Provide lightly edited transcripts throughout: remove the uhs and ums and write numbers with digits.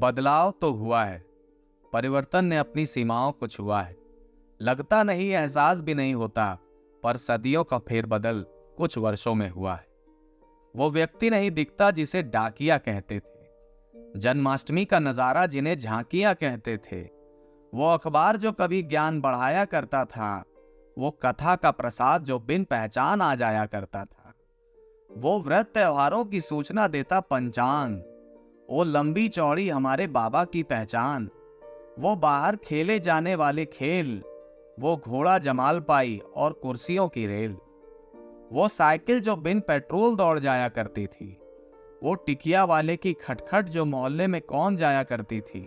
बदलाव तो हुआ है, परिवर्तन ने अपनी सीमाओं को छुआ है। लगता नहीं, एहसास भी नहीं होता, पर सदियों का फेरबदल कुछ वर्षों में हुआ है। वो व्यक्ति नहीं दिखता जिसे डाकिया कहते थे, जन्माष्टमी का नजारा जिन्हें झांकियां कहते थे, वो अखबार जो कभी ज्ञान बढ़ाया करता था, वो कथा का प्रसाद जो बिन पहचान आ जाया करता था, वो व्रत त्योहारों की सूचना देता पंचांग, वो लंबी चौड़ी हमारे बाबा की पहचान, वो बाहर खेले जाने वाले खेल, वो घोड़ा जमाल पाई और कुर्सियों की रेल, वो साइकिल जो बिन पेट्रोल दौड़ जाया करती थी, वो टिकिया वाले की खटखट जो मोहल्ले में कौन जाया करती थी,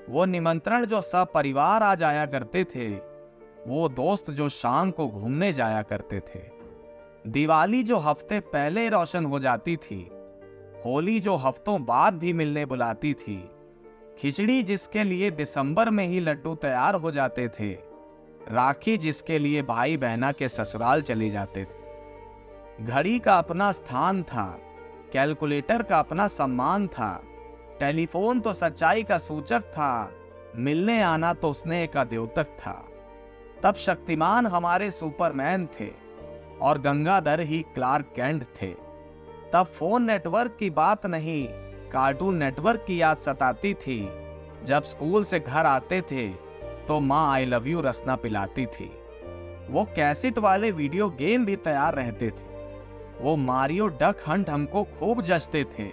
वो निमंत्रण जो सब परिवार आ जाया करते थे, वो दोस्त जो शाम को घूमने जाया करते थे, दिवाली जो हफ्ते पहले रोशन हो जाती थी, होली जो हफ्तों बाद भी मिलने बुलाती थी, खिचड़ी जिसके लिए दिसंबर में ही लड्डू तैयार हो जाते थे, राखी जिसके लिए भाई बहना के ससुराल चले जाते थे। घड़ी का अपना स्थान था, कैलकुलेटर का अपना सम्मान था, टेलीफोन तो सच्चाई का सूचक था, मिलने आना तो स्नेह का द्योतक था। तब शक्तिमान हमारे सुपरमैन थे और गंगाधर ही क्लार्क कैंट थे। तब फोन नेटवर्क की बात नहीं, कार्टून नेटवर्क की याद सताती थी। जब स्कूल से घर आते थे तो माँ आई लव यू रसना पिलाती थी। वो कैसेट वाले वीडियो गेम भी तैयार रहते थे, वो मारियो डक हंट हमको खूब जचते थे।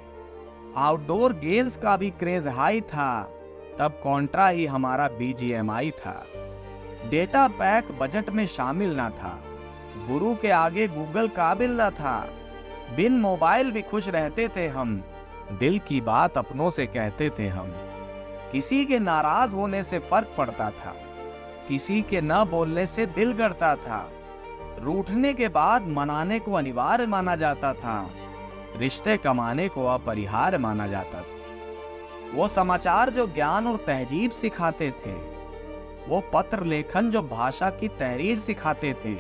आउटडोर गेम्स का भी क्रेज हाई था, तब कॉन्ट्रा ही हमारा BGMI था। डेटा पैक बजट में शामिल ना था, गुरु के आगे गूगल काबिल ना था। बिन मोबाइल भी खुश रहते थे हम, दिल की बात अपनों से कहते थे हम। किसी के नाराज होने से फर्क पड़ता था, किसी के न बोलने से दिल गड़ता था। रूठने के बाद मनाने को अनिवार्य माना जाता था, रिश्ते कमाने को अपरिहार्य माना जाता था। वो समाचार जो ज्ञान और तहजीब सिखाते थे, वो पत्र लेखन जो भाषा की तहरीर सिखाते थे,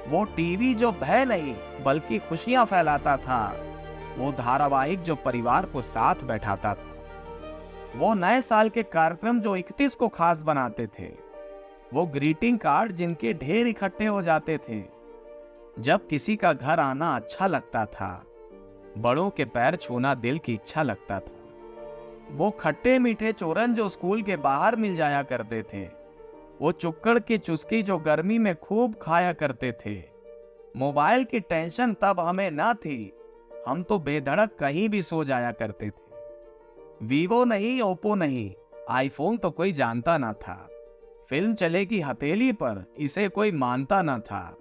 वो टीवी जो भय नहीं बल्कि खुशियां फैलाता था, वो धारावाहिक जो परिवार को साथ बैठाता था, वो नए साल के कार्यक्रम जो 31 को खास बनाते थे, वो ग्रीटिंग कार्ड जिनके ढेर इकट्ठे हो जाते थे। जब किसी का घर आना अच्छा लगता था, बड़ों के पैर छूना दिल की इच्छा लगता था। वो खट्टे मीठे चूरन जो स्कूल के बाहर मिल जाया करते थे, वो चुक्कड़ की चुस्की जो गर्मी में खूब खाया करते थे। मोबाइल की टेंशन तब हमें ना थी, हम तो बेधड़क कहीं भी सो जाया करते थे। वीवो नहीं, ओप्पो नहीं, आईफोन तो कोई जानता ना था। फिल्म चलेगी हथेली पर, इसे कोई मानता ना था।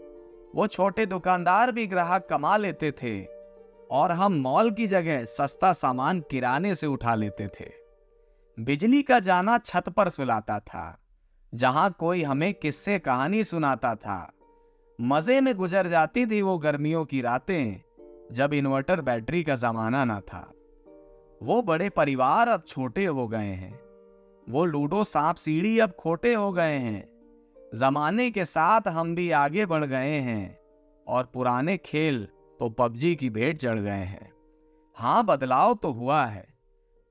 वो छोटे दुकानदार भी ग्राहक कमा लेते थे और हम मॉल की जगह सस्ता सामान किराने से उठा लेते थे। बिजली का जाना छत पर सुलाता था, जहां कोई हमें किस्से कहानी सुनाता था। मजे में गुजर जाती थी वो गर्मियों की रातें, जब इन्वर्टर बैटरी का जमाना ना था। वो बड़े परिवार अब छोटे हो गए हैं, वो लूडो सांप सीढ़ी अब खोटे हो गए हैं। जमाने के साथ हम भी आगे बढ़ गए हैं और पुराने खेल तो पबजी की भेंट चढ़ गए हैं। हाँ, बदलाव तो हुआ है,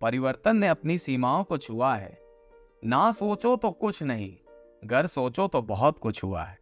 परिवर्तन ने अपनी सीमाओं को छुआ है। ना सोचो तो कुछ नहीं, गर सोचो तो बहुत कुछ हुआ है।